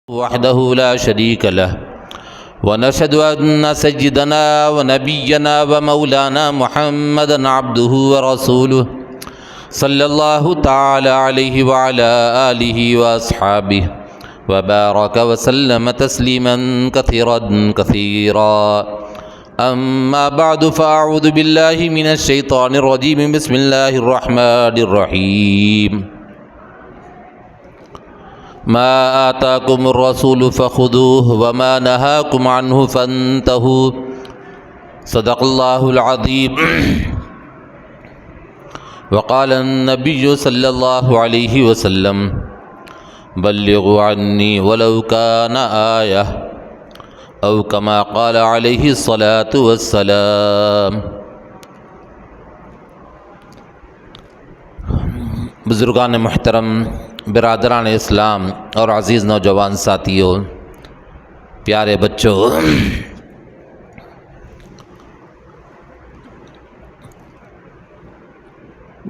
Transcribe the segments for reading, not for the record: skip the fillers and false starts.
وحده لا شريك له ونشهد أن سيدنا ونبينا ومولانا محمدا عبده ورسوله صلى الله تعالى عليه وعلى آله وأصحابه وبارك وسلم تسليما كثيرا أما بعد فأعوذ بالله من الشيطان الرجيم بسم الله الرحمن الرحيم ما آتاكم الرسول فخذوه وما نهاكم عنه فانتهوا صدق الله العظيم وقال النبي صلى الله عليه وسلم بلغوا عني ولو كان آية أو كما قال عليه الصلاة والسلام۔ بزرگان محترم، برادران اسلام اور عزیز نوجوان ساتھیوں، پیارے بچوں،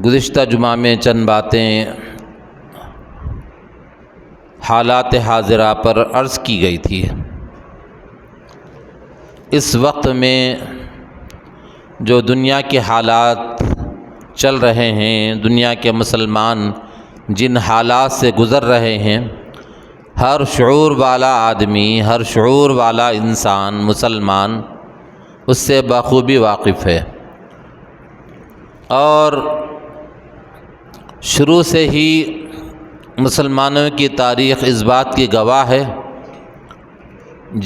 گزشتہ جمعہ میں چند باتیں حالات حاضرہ پر عرض کی گئی تھی۔ اس وقت میں جو دنیا کے حالات چل رہے ہیں، دنیا کے مسلمان جن حالات سے گزر رہے ہیں، ہر شعور والا آدمی، ہر شعور والا انسان مسلمان اس سے بخوبی واقف ہے، اور شروع سے ہی مسلمانوں کی تاریخ اس بات کی گواہ ہے،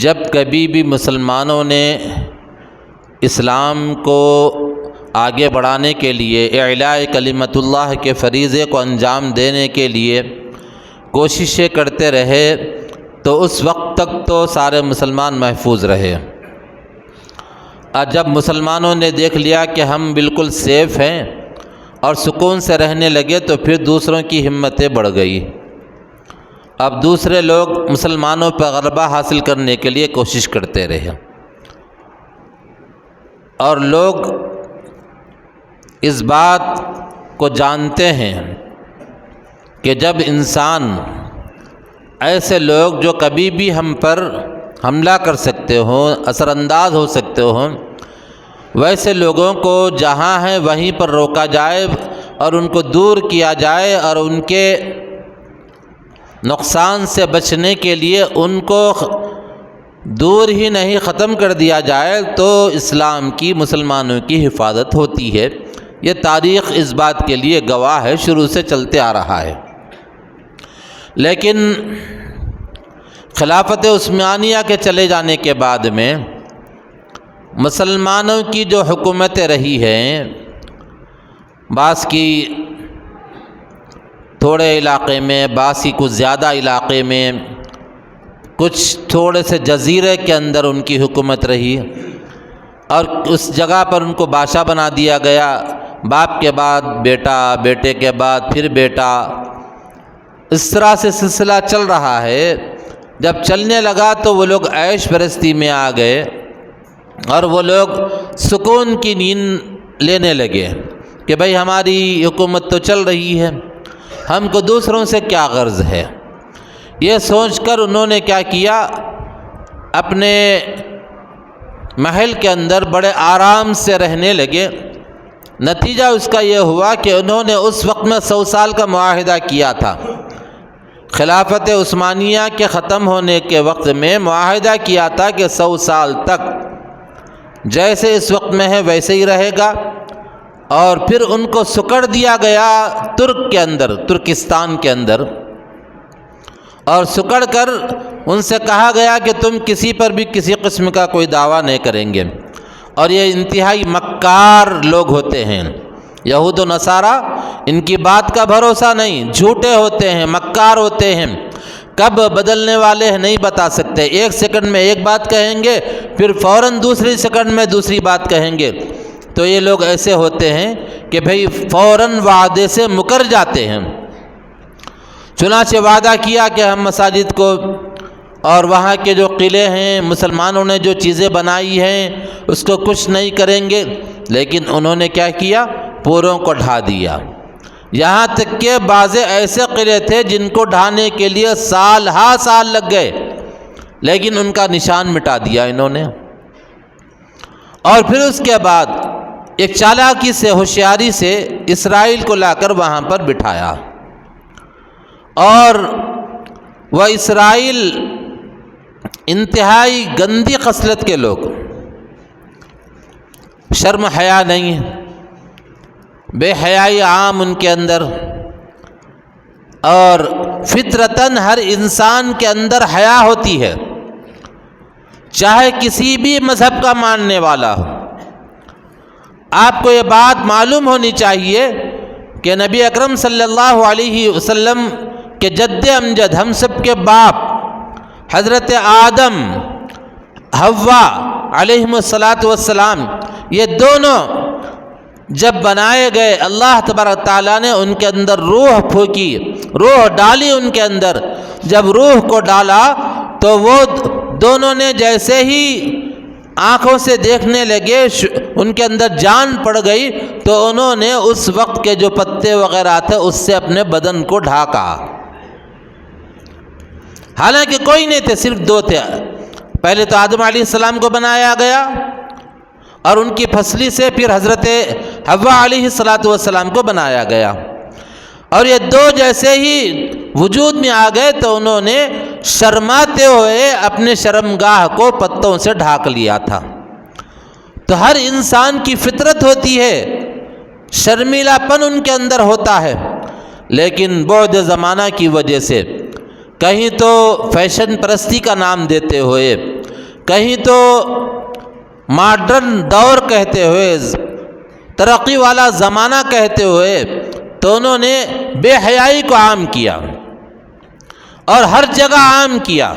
جب کبھی بھی مسلمانوں نے اسلام کو آگے بڑھانے کے لیے، اعلاء کلمت اللہ کے فریضے کو انجام دینے کے لیے کوششیں کرتے رہے، تو اس وقت تک تو سارے مسلمان محفوظ رہے، اور جب مسلمانوں نے دیکھ لیا کہ ہم بالکل سیف ہیں اور سکون سے رہنے لگے، تو پھر دوسروں کی ہمتیں بڑھ گئی۔ اب دوسرے لوگ مسلمانوں پر غلبہ حاصل کرنے کے لیے کوشش کرتے رہے، اور لوگ اس بات کو جانتے ہیں کہ جب انسان، ایسے لوگ جو کبھی بھی ہم پر حملہ کر سکتے ہوں، اثر انداز ہو سکتے ہوں، ویسے لوگوں کو جہاں ہیں وہیں پر روکا جائے اور ان کو دور کیا جائے، اور ان کے نقصان سے بچنے کے لیے ان کو دور ہی نہیں ختم کر دیا جائے، تو اسلام کی، مسلمانوں کی حفاظت ہوتی ہے۔ یہ تاریخ اس بات کے لیے گواہ ہے، شروع سے چلتے آ رہا ہے۔ لیکن خلافت عثمانیہ کے چلے جانے کے بعد میں مسلمانوں کی جو حکومتیں رہی ہیں، بعض کی تھوڑے علاقے میں، بعض کی کچھ زیادہ علاقے میں، کچھ تھوڑے سے جزیرے کے اندر ان کی حکومت رہی، اور اس جگہ پر ان کو بادشاہ بنا دیا گیا، باپ کے بعد بیٹا، بیٹے کے بعد پھر بیٹا، اس طرح سے سلسلہ چل رہا ہے۔ جب چلنے لگا تو وہ لوگ عیش پرستی میں آ گئے، اور وہ لوگ سکون کی نیند لینے لگے کہ بھئی ہماری حکومت تو چل رہی ہے، ہم کو دوسروں سے کیا غرض ہے۔ یہ سوچ کر انہوں نے کیا کیا، اپنے محل کے اندر بڑے آرام سے رہنے لگے۔ نتیجہ اس کا یہ ہوا کہ انہوں نے اس وقت میں 100 سال کا معاہدہ کیا تھا۔ خلافت عثمانیہ کے ختم ہونے کے وقت میں معاہدہ کیا تھا کہ 100 سال تک جیسے اس وقت میں ہے ویسے ہی رہے گا، اور پھر ان کو سکڑ دیا گیا ترک کے اندر، ترکستان کے اندر، اور سکڑ کر ان سے کہا گیا کہ تم کسی پر بھی کسی قسم کا کوئی دعویٰ نہیں کریں گے۔ اور یہ انتہائی مکار لوگ ہوتے ہیں، یہود و نصارہ، ان کی بات کا بھروسہ نہیں، جھوٹے ہوتے ہیں، مکار ہوتے ہیں، کب بدلنے والے ہیں نہیں بتا سکتے۔ ایک سیکنڈ میں ایک بات کہیں گے، پھر فوراً دوسری سیکنڈ میں دوسری بات کہیں گے۔ تو یہ لوگ ایسے ہوتے ہیں کہ بھئی فوراً وعدے سے مکر جاتے ہیں۔ چنانچہ وعدہ کیا کہ ہم مساجد کو اور وہاں کے جو قلعے ہیں، مسلمانوں نے جو چیزیں بنائی ہیں، اس کو کچھ نہیں کریں گے، لیکن انہوں نے کیا کیا، پوروں کو ڈھا دیا۔ یہاں تک کہ بعض ایسے قلعے تھے جن کو ڈھانے کے لیے سال ہا سال لگ گئے، لیکن ان کا نشان مٹا دیا انہوں نے۔ اور پھر اس کے بعد ایک چالاکی سے، ہوشیاری سے اسرائیل کو لا کر وہاں پر بٹھایا، اور وہ اسرائیل انتہائی گندی خصلت کے لوگ، شرم حیا نہیں، بے حیائی عام ان کے اندر، اور فطرتاً ہر انسان کے اندر حیا ہوتی ہے، چاہے کسی بھی مذہب کا ماننے والا ہو۔ آپ کو یہ بات معلوم ہونی چاہیے کہ نبی اکرم صلی اللہ علیہ وسلم کے جد امجد، ہم سب کے باپ حضرت آدم، حوا علیہم الصلاۃ والسلام، یہ دونوں جب بنائے گئے، اللہ تبارک تعالیٰ نے ان کے اندر روح پھونکی، روح ڈالی ان کے اندر۔ جب روح کو ڈالا تو وہ دونوں نے جیسے ہی آنکھوں سے دیکھنے لگے، ان کے اندر جان پڑ گئی، تو انہوں نے اس وقت کے جو پتے وغیرہ تھے اس سے اپنے بدن کو ڈھاکا۔ حالانکہ کوئی نہیں تھے، صرف دو تھے۔ پہلے تو آدم علیہ السلام کو بنایا گیا، اور ان کی پھسلی سے پھر حضرت حوا علیہ السلام کو بنایا گیا، اور یہ دو جیسے ہی وجود میں آ گئے تو انہوں نے شرماتے ہوئے اپنے شرمگاہ کو پتوں سے ڈھانک لیا تھا۔ تو ہر انسان کی فطرت ہوتی ہے، شرمیلا پن ان کے اندر ہوتا ہے، لیکن بعد زمانہ کی وجہ سے کہیں تو فیشن پرستی کا نام دیتے ہوئے، کہیں تو ماڈرن دور کہتے ہوئے، ترقی والا زمانہ کہتے ہوئے، تو انہوں نے بے حیائی کو عام کیا اور ہر جگہ عام کیا،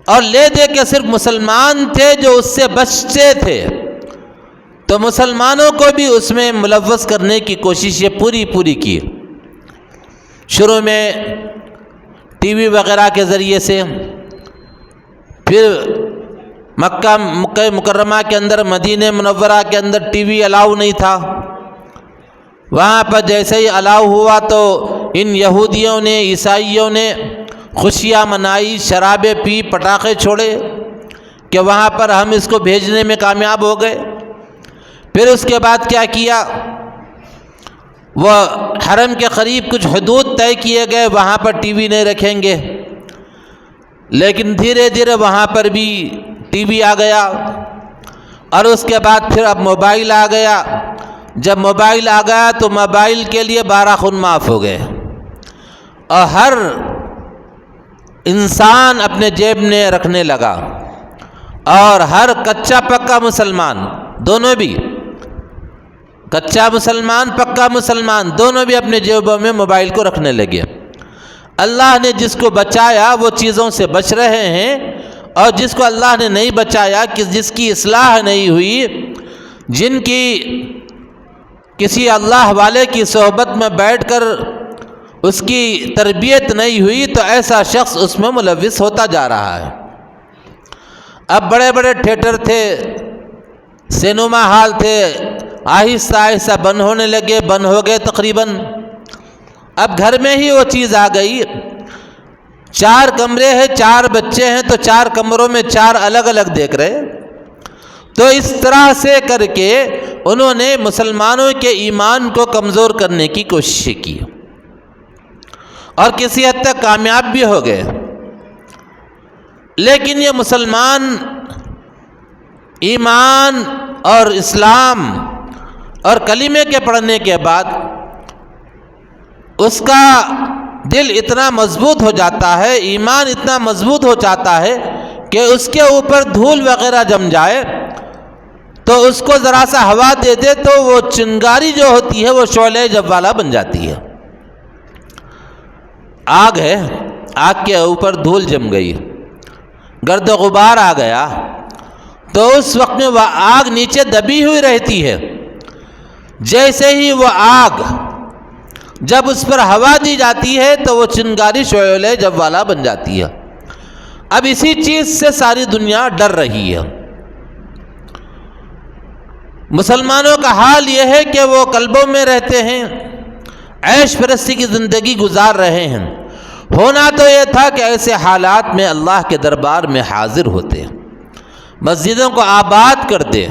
اور لے دے کے صرف مسلمان تھے جو اس سے بچتے تھے، تو مسلمانوں کو بھی اس میں ملوث کرنے کی کوشش یہ پوری کی۔ شروع میں ٹی وی وغیرہ کے ذریعے سے، پھر مکہ مکرمہ کے اندر، مدینہ منورہ کے اندر ٹی وی الاؤ نہیں تھا، وہاں پر جیسے ہی الاؤ ہوا تو ان یہودیوں نے، عیسائیوں نے خوشیاں منائی، شرابیں پی، پٹاخے چھوڑے کہ وہاں پر ہم اس کو بھیجنے میں کامیاب ہو گئے۔ پھر اس کے بعد کیا کیا، وہ حرم کے قریب کچھ حدود طے کیے گئے، وہاں پر ٹی وی نہیں رکھیں گے، لیکن دھیرے دھیرے وہاں پر بھی ٹی وی آ گیا، اور اس کے بعد پھر اب موبائل آ گیا۔ جب موبائل آ گیا تو موبائل کے لیے 12 خون معاف ہو گئے، اور ہر انسان اپنے جیب میں رکھنے لگا، اور ہر کچا پکا مسلمان، دونوں بھی، کچا مسلمان پکا مسلمان، دونوں بھی اپنے جیبوں میں موبائل کو رکھنے لگے۔ اللہ نے جس کو بچایا وہ چیزوں سے بچ رہے ہیں، اور جس کو اللہ نے نہیں بچایا، جس کی اصلاح نہیں ہوئی، جن کی کسی اللہ والے کی صحبت میں بیٹھ کر اس کی تربیت نہیں ہوئی، تو ایسا شخص اس میں ملوث ہوتا جا رہا ہے۔ اب بڑے بڑے تھیٹر تھے، سینما ہال تھے، آہستہ آہستہ بند ہونے لگے، بند ہو گئے تقریباً۔ اب گھر میں ہی وہ چیز آ گئی، 4 کمرے ہیں، 4 بچے ہیں، تو 4 کمروں میں 4 الگ الگ دیکھ رہے۔ تو اس طرح سے کر کے انہوں نے مسلمانوں کے ایمان کو کمزور کرنے کی کوشش کی، اور کسی حد تک کامیاب بھی ہو گئے۔ لیکن یہ مسلمان ایمان اور اسلام اور کلمے کے پڑھنے کے بعد اس کا دل اتنا مضبوط ہو جاتا ہے، ایمان اتنا مضبوط ہو جاتا ہے کہ اس کے اوپر دھول وغیرہ جم جائے تو اس کو ذرا سا ہوا دے دے تو وہ چنگاری جو ہوتی ہے وہ شعلہ جوالا بن جاتی ہے۔ آگ ہے، آگ کے اوپر دھول جم گئی، گرد و غبار آ گیا، تو اس وقت میں وہ آگ نیچے دبی ہوئی رہتی ہے۔ جیسے ہی وہ آگ جب اس پر ہوا دی جاتی ہے تو وہ چنگاری شعلہ جوالا بن جاتی ہے۔ اب اسی چیز سے ساری دنیا ڈر رہی ہے۔ مسلمانوں کا حال یہ ہے کہ وہ قلبوں میں رہتے ہیں، عیش پرستی کی زندگی گزار رہے ہیں۔ ہونا تو یہ تھا کہ ایسے حالات میں اللہ کے دربار میں حاضر ہوتے، مسجدوں کو آباد کرتے،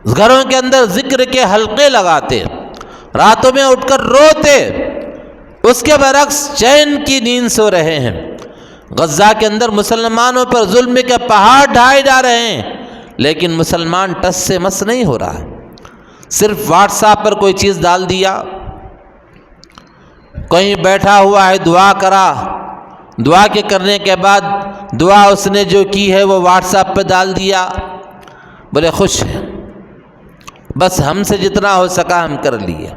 گھروں کے اندر ذکر کے حلقے لگاتے، راتوں میں اٹھ کر روتے۔ اس کے برعکس چین کی نیند سو رہے ہیں۔ غزہ کے اندر مسلمانوں پر ظلم کے پہاڑ ڈھائے جا رہے ہیں، لیکن مسلمان ٹس سے مس نہیں ہو رہا۔ صرف واٹس ایپ پر کوئی چیز ڈال دیا، کہیں بیٹھا ہوا ہے دعا کرا، دعا کے کرنے کے بعد دعا اس نے جو کی ہے وہ واٹس ایپ پہ ڈال دیا، بڑے خوش ہیں، بس ہم سے جتنا ہو سکا ہم کر لیے۔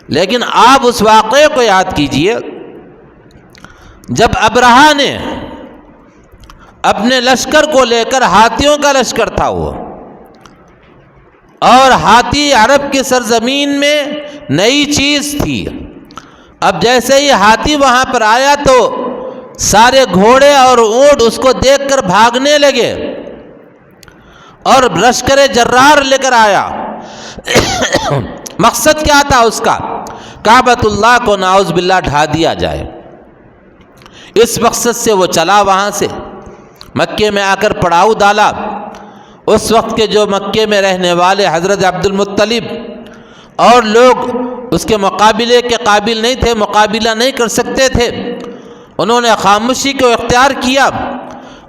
لیکن آپ اس واقعے کو یاد کیجئے جب ابرہہ نے اپنے لشکر کو لے کر، ہاتھیوں کا لشکر تھا وہ، اور ہاتھی عرب کی سرزمین میں نئی چیز تھی۔ اب جیسے ہی ہاتھی وہاں پر آیا تو سارے گھوڑے اور اونٹ اس کو دیکھ کر بھاگنے لگے، اور لشکر جرار لے کر آیا۔ مقصد کیا تھا اس کا؟ کعبۃ اللہ کو نعوذ باللہ ڈھا دیا جائے۔ اس مقصد سے وہ چلا وہاں سے، مکے میں آ کر پڑاؤ ڈالا۔ اس وقت کے جو مکے میں رہنے والے حضرت عبد المطلب اور لوگ اس کے مقابلے کے قابل نہیں تھے، مقابلہ نہیں کر سکتے تھے، انہوں نے خاموشی کو اختیار کیا،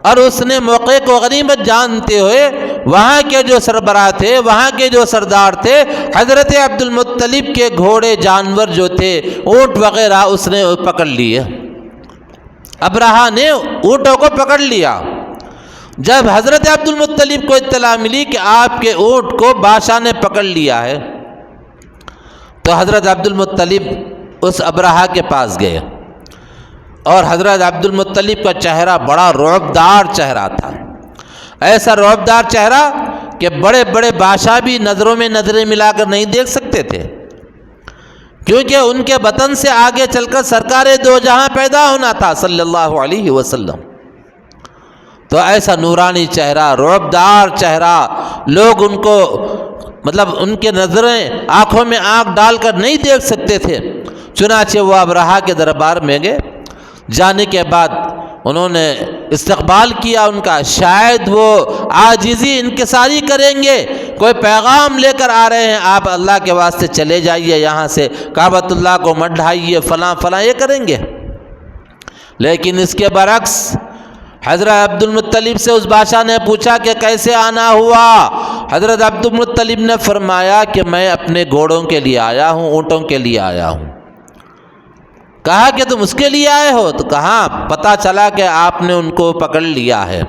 اور اس نے موقع کو غنیمت جانتے ہوئے وہاں کے جو سربراہ تھے، وہاں کے جو سردار تھے، حضرت عبد المطلب کے گھوڑے جانور جو تھے، اونٹ وغیرہ، اس نے پکڑ لیے۔ ابرہہ نے اونٹوں کو پکڑ لیا۔ جب حضرت عبد المطلب کو اطلاع ملی کہ آپ کے اونٹ کو بادشاہ نے پکڑ لیا ہے، تو حضرت عبد المطلب اس ابرہہ کے پاس گئے، اور حضرت عبد المطلب کا چہرہ بڑا رعبدار چہرہ تھا، ایسا رعبدار چہرہ کہ بڑے بڑے بادشاہ بھی نظروں میں نظریں ملا کر نہیں دیکھ سکتے تھے، کیونکہ ان کے بطن سے آگے چل کر سرکار دو جہاں پیدا ہونا تھا صلی اللہ علیہ وسلم۔ تو ایسا نورانی چہرہ، رعبدار چہرہ، لوگ ان کو ان کے نظریں آنکھوں میں آنکھ ڈال کر نہیں دیکھ سکتے تھے۔ چنانچہ وہ ابرہہ کے دربار میں گئے۔ جانے کے بعد انہوں نے استقبال کیا ان کا، شاید وہ عاجزی انکساری کریں گے، کوئی پیغام لے کر آ رہے ہیں، آپ اللہ کے واسطے چلے جائیے یہاں سے، کعبۃ اللہ کو مت ڈھائیے، فلاں فلاں، یہ کریں گے۔ لیکن اس کے برعکس حضرت عبد المطلب سے اس بادشاہ نے پوچھا کہ کیسے آنا ہوا؟ حضرت عبد المطلب نے فرمایا کہ میں اپنے گھوڑوں کے لیے آیا ہوں، اونٹوں کے لیے آیا ہوں۔ کہا کہ تم اس کے لیے آئے ہو؟ تو کہا پتہ چلا کہ آپ نے ان کو پکڑ لیا ہے،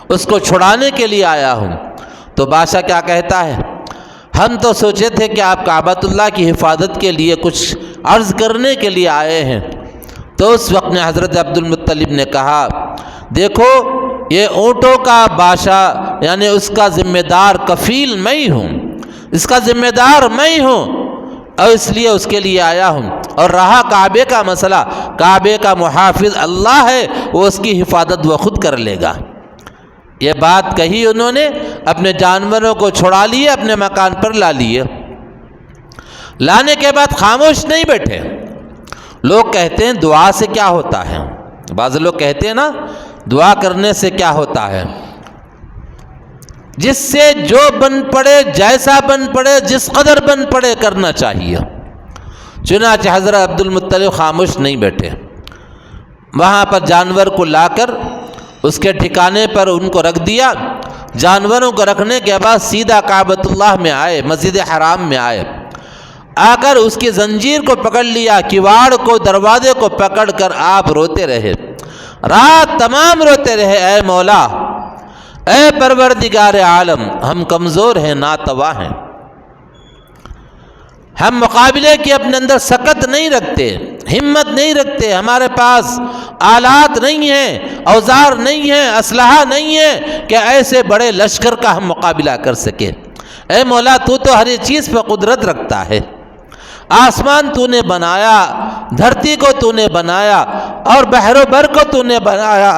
اس کو چھڑانے کے لیے آیا ہوں۔ تو بادشاہ کیا کہتا ہے؟ ہم تو سوچے تھے کہ آپ کعبۃ اللہ کی حفاظت کے لیے کچھ عرض کرنے کے لیے آئے ہیں۔ تو اس وقت میں حضرت عبد المطلب نے کہا دیکھو یہ اونٹوں کا بادشاہ یعنی اس کا ذمہ دار کفیل میں ہی ہوں، اس کا ذمہ دار میں ہوں، اور اس لیے اس کے لیے آیا ہوں۔ اور رہا کعبے کا مسئلہ، کعبے کا محافظ اللہ ہے، وہ اس کی حفاظت وہ خود کر لے گا۔ یہ بات کہی انہوں نے، اپنے جانوروں کو چھڑا لیے، اپنے مکان پر لا لیے۔ لانے کے بعد خاموش نہیں بیٹھے۔ لوگ کہتے ہیں دعا سے کیا ہوتا ہے، بعض لوگ کہتے ہیں نا دعا کرنے سے کیا ہوتا ہے، جس سے جو بن پڑے، جیسا بن پڑے، جس قدر بن پڑے کرنا چاہیے۔ چنانچہ حضرت عبد المطلب خاموش نہیں بیٹھے، وہاں پر جانور کو لا کر اس کے ٹھکانے پر ان کو رکھ دیا۔ جانوروں کو رکھنے کے بعد سیدھا کعبۃ اللہ میں آئے، مسجد حرام میں آئے، آ کر اس کی زنجیر کو پکڑ لیا، کواڑ کو، دروازے کو پکڑ کر آپ روتے رہے، رات تمام روتے رہے، اے مولا، اے پروردگار عالم، ہم کمزور ہیں، ناتواں ہیں، ہم مقابلے کی اپنے اندر سکت نہیں رکھتے، ہمت نہیں رکھتے، ہمارے پاس آلات نہیں ہیں، اوزار نہیں ہیں، اسلحہ نہیں ہے کہ ایسے بڑے لشکر کا ہم مقابلہ کر سکیں۔ اے مولا تو ہر چیز پہ قدرت رکھتا ہے، آسمان تو نے بنایا، دھرتی کو تو نے بنایا، اور بحر و بر کو تو نے بنایا،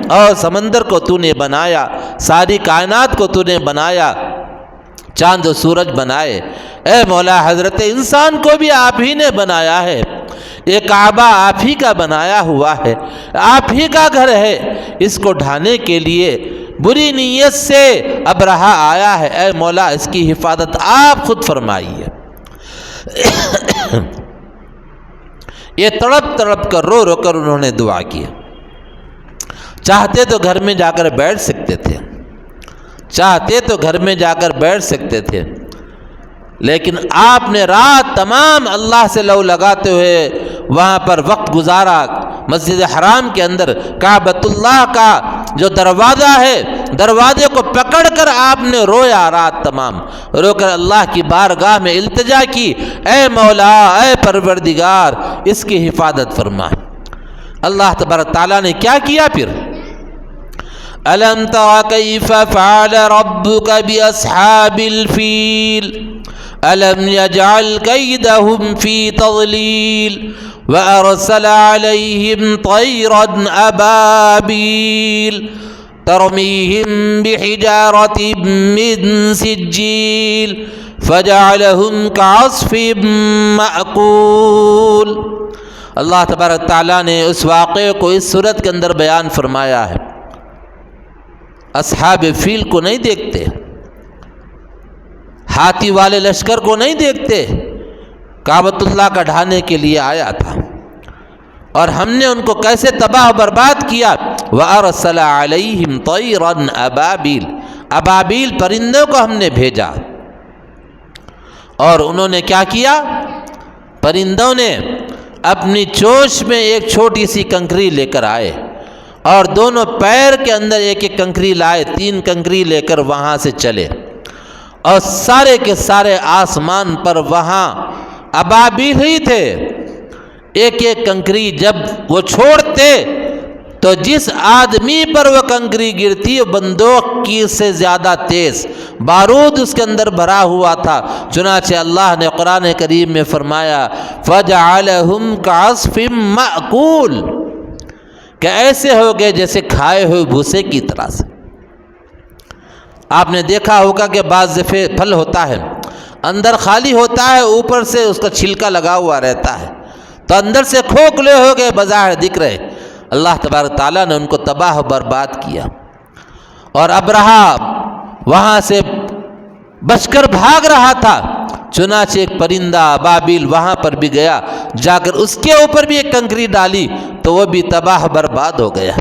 اور سمندر کو تو نے بنایا، ساری کائنات کو تو نے بنایا، چاند و سورج بنائے، اے مولا حضرت انسان کو بھی آپ ہی نے بنایا ہے، یہ کعبہ آپ ہی کا بنایا ہوا ہے، آپ ہی کا گھر ہے، اس کو ڈھانے کے لیے بری نیت سے ابرہہ آیا ہے، اے مولا اس کی حفاظت آپ خود فرمائیے۔ یہ تڑپ تڑپ کر رو رو کر انہوں نے دعا کی۔ چاہتے تو گھر میں جا کر بیٹھ سکتے تھے، چاہتے تو گھر میں جا کر بیٹھ سکتے تھے، لیکن آپ نے رات تمام اللہ سے لو لگاتے ہوئے وہاں پر وقت گزارا۔ مسجد حرام کے اندر کعبۃ اللہ کا جو دروازہ ہے، دروازے کو پکڑ کر آپ نے رویا، رات تمام رو کر اللہ کی بارگاہ میں التجا کی، اے مولا، اے پروردگار اس کی حفاظت فرما۔ اللہ تبارک تعالیٰ نے کیا کیا پھر؟ أَلَمْ تَرَ كَيْفَ فَعَلَ رَبُّكَ بِأَصْحَابِ الْفِيلِ أَلَمْ يَجْعَلْ كَيْدَهُمْ فِي تَضْلِيلٍ وَأَرْسَلَ عَلَيْهِمْ طَيْرًا أَبَابِيلَ تَرْمِيهِمْ بِحِجَارَةٍ مِّن سِجِّيلٍ فَجَعَلَهُمْ كَعَصْفٍ مَّأْكُولٍ۔ اللہ تبارک تعالیٰ نے اس واقعے کو اس صورت کے اندر بیان فرمایا ہے۔ اصحاب فیل کو نہیں دیکھتے، ہاتھی والے لشکر کو نہیں دیکھتے، کعبۃ اللہ کا ڈھانے کے لیے آیا تھا، اور ہم نے ان کو کیسے تباہ و برباد کیا۔ وَأَرْسَلَ عَلَيْهِمْ طَيْرًا أَبَابِيلَ، ابابیل پرندوں کو ہم نے بھیجا، اور انہوں نے کیا کیا؟ پرندوں نے اپنی چونچ میں ایک چھوٹی سی کنکری لے کر آئے، اور دونوں پیر کے اندر ایک ایک کنکری لائے، 3 کنکری لے کر وہاں سے چلے، اور سارے کے سارے آسمان پر وہاں ابابیل ہی تھے۔ ایک ایک کنکری جب وہ چھوڑتے تو جس آدمی پر وہ کنکری گرتی وہ بندوق کی سے زیادہ تیز بارود اس کے اندر بھرا ہوا تھا۔ چنانچہ اللہ نے قرآن کریم میں فرمایا فَجَعَلَهُمْ كَعَصْفٍ مَّأْكُولٍ، کہ ایسے ہو گئے جیسے کھائے ہوئے بھوسے کی طرح سے۔ آپ نے دیکھا ہوگا کہ بعض دفعے پھل ہوتا ہے، اندر خالی ہوتا ہے، اوپر سے اس کا چھلکا لگا ہوا رہتا ہے، تو اندر سے کھوکھلے ہو گئے بظاہر دکھ رہے۔ اللہ تبارک تعالیٰ نے ان کو تباہ و برباد کیا، اور ابرہہ وہاں سے بچ کر بھاگ رہا تھا، چنانچہ ایک پرندہ ابابیل وہاں پر بھی گیا، جا کر اس کے اوپر بھی ایک کنکری ڈالی تو وہ بھی تباہ برباد ہو گیا۔